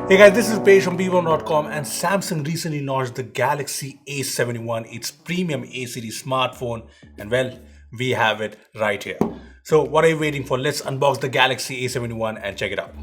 Hey guys, this is Page from Beebom.com, and Samsung recently launched the Galaxy A71, its premium A series smartphone, and well, we have it right here. So what are you waiting for? Let's unbox the Galaxy A71 and check it out.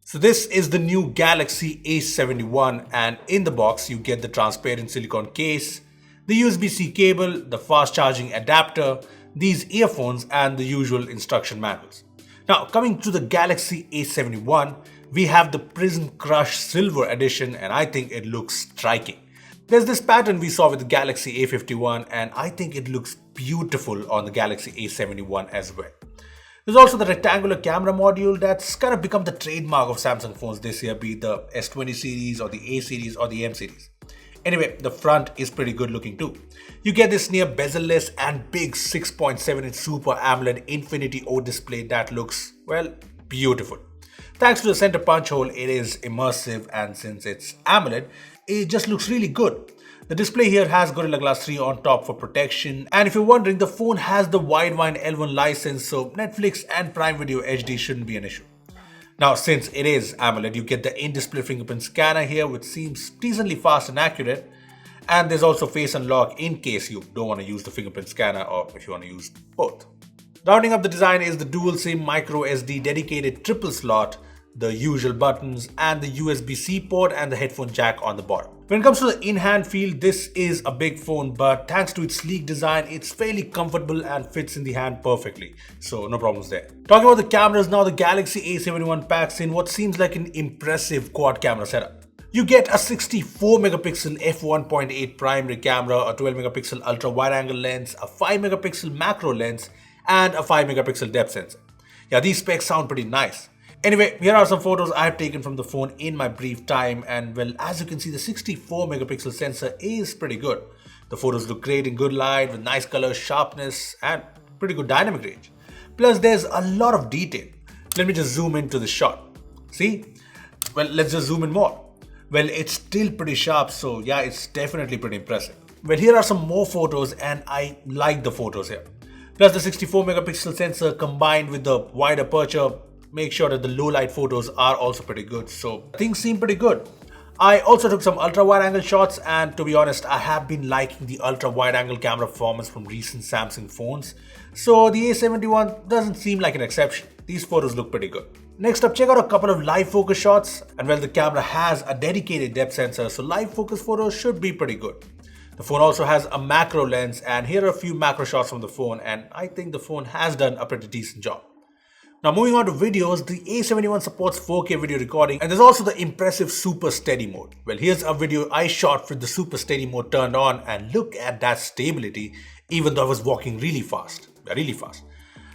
So this is the new Galaxy A71, and in the box you get the transparent silicone case, the USB-C cable, the fast charging adapter, these earphones, and the usual instruction manuals. Now coming to the Galaxy A71, we have the Prism Crush Silver Edition, and I think it looks striking. There's this pattern we saw with the Galaxy A51, and I think it looks beautiful on the Galaxy A71 as well. There's also the rectangular camera module that's kind of become the trademark of Samsung phones this year, be it the S20 series or the A series or the M series. Anyway, the front is pretty good looking too. You get this near bezel-less and big 6.7-inch Super AMOLED Infinity-O display that looks, well, beautiful. Thanks to the center punch hole, it is immersive, and since it's AMOLED, it just looks really good. The display here has Gorilla Glass 3 on top for protection, and if you're wondering, the phone has the Widevine L1 license, so Netflix and Prime Video HD shouldn't be an issue. Now, since it is AMOLED, you get the in-display fingerprint scanner here, which seems decently fast and accurate, and there's also face unlock in case you don't want to use the fingerprint scanner or if you want to use both. Rounding up the design is the dual SIM micro SD dedicated triple slot, the usual buttons, and the USB-C port and the headphone jack on the bottom. When it comes to the in-hand feel, this is a big phone, but thanks to its sleek design, it's fairly comfortable and fits in the hand perfectly, so no problems there. Talking about the cameras now, the Galaxy A71 packs in what seems like an impressive quad camera setup. You get a 64 megapixel f1.8 primary camera, a 12 megapixel ultra wide angle lens, a 5 megapixel macro lens, and a 5 megapixel depth sensor. Yeah, these specs sound pretty nice. Anyway, here are some photos I have taken from the phone in my brief time, and well, as you can see, the 64 megapixel sensor is pretty good. The photos look great in good light with nice color, sharpness, and pretty good dynamic range. Plus, there's a lot of detail. Let me just zoom into the shot. See? Well, let's just zoom in more. Well, it's still pretty sharp, so yeah, it's definitely pretty impressive. Well, here are some more photos, and I like the photos here. Plus, the 64 megapixel sensor combined with the wide aperture make sure that the low light photos are also pretty good, so things seem pretty good. I also took some ultra wide angle shots, and to be honest, I have been liking the ultra wide angle camera performance from recent Samsung phones, so the A71 doesn't seem like an exception. These photos look pretty good. Next up, check out a couple of live focus shots, and well, the camera has a dedicated depth sensor, so live focus photos should be pretty good. The phone also has a macro lens, and here are a few macro shots from the phone, and I think the phone has done a pretty decent job. Now moving on to videos, the A71 supports 4K video recording, and there's also the impressive Super Steady mode. Well, here's a video I shot with the Super Steady mode turned on, and look at that stability even though I was walking really fast.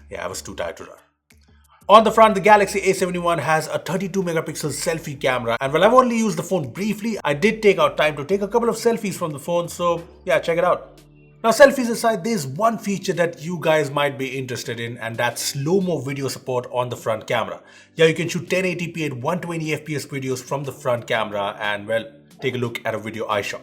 Yeah, I was too tired to run. On the front, the Galaxy A71 has a 32 megapixel selfie camera, and while I've only used the phone briefly, I did take out time to take a couple of selfies from the phone, so yeah, check it out. Now, selfies aside, there's one feature that you guys might be interested in, and that's slow-mo video support on the front camera. Yeah, you can shoot 1080p at 120 FPS videos from the front camera, and well, take a look at a video I shot.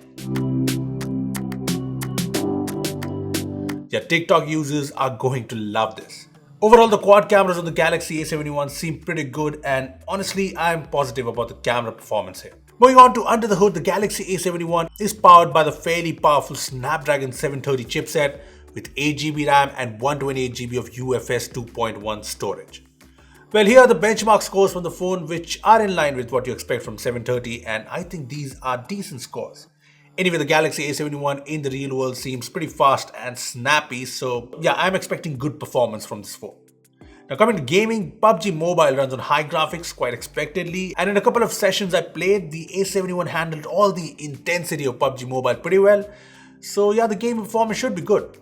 Yeah, TikTok users are going to love this. Overall, the quad cameras on the Galaxy A71 seem pretty good, and honestly, I'm positive about the camera performance here. Moving on to under the hood, the Galaxy A71 is powered by the fairly powerful Snapdragon 730 chipset with 8GB RAM and 128GB of UFS 2.1 storage. Well, here are the benchmark scores from the phone, which are in line with what you expect from 730, and I think these are decent scores. Anyway, the Galaxy A71 in the real world seems pretty fast and snappy, so yeah, I'm expecting good performance from this phone. Now coming to gaming, PUBG Mobile runs on high graphics quite expectedly, and in a couple of sessions I played, the A71 handled all the intensity of PUBG Mobile pretty well, so yeah, the game performance should be good.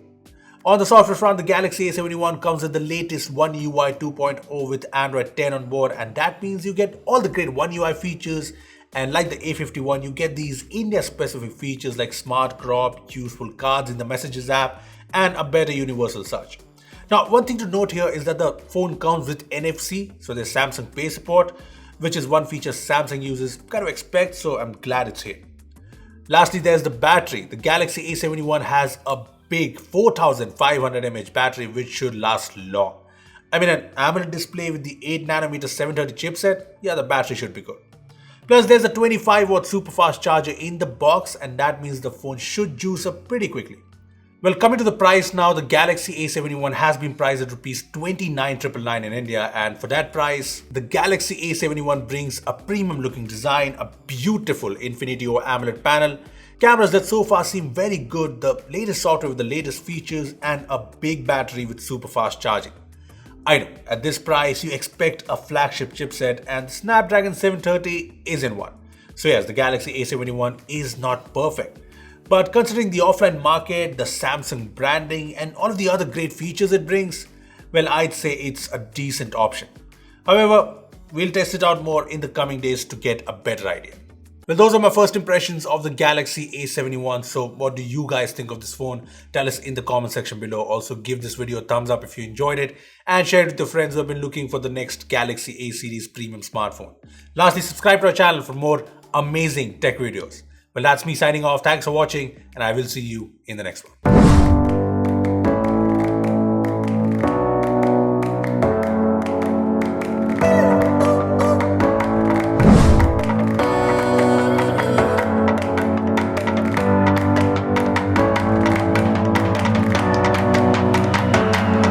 On the software front, the Galaxy A71 comes with the latest OneUI 2.0 with Android 10 on board, and that means you get all the great OneUI features, and like the A51, you get these India-specific features like smart crop, useful cards in the Messages app, and a better universal search. Now, one thing to note here is that the phone comes with NFC, so there's Samsung Pay support, which is one feature Samsung users kind of expect, so I'm glad it's here. Lastly, there's the battery. The Galaxy A71 has a big 4500 mAh battery which should last long. I mean, an AMOLED display with the 8nm 730 chipset, yeah, the battery should be good. Plus, there's a 25-watt super fast charger in the box, and that means the phone should juice up pretty quickly. Well, coming to the price now, the Galaxy A71 has been priced at Rs 29,999 in India, and for that price, the Galaxy A71 brings a premium looking design, a beautiful Infinity-O AMOLED panel, cameras that so far seem very good, the latest software with the latest features, and a big battery with super fast charging. I know, at this price, you expect a flagship chipset, and the Snapdragon 730 isn't one. So yes, the Galaxy A71 is not perfect. But considering the offline market, the Samsung branding, and all of the other great features it brings, well, I'd say it's a decent option. However, we'll test it out more in the coming days to get a better idea. Well, those are my first impressions of the Galaxy A71. So what do you guys think of this phone? Tell us in the comment section below. Also, give this video a thumbs up if you enjoyed it and share it with your friends who have been looking for the next Galaxy A series premium smartphone. Lastly, subscribe to our channel for more amazing tech videos. Well, that's me signing off. Thanks for watching, and I will see you in the next one.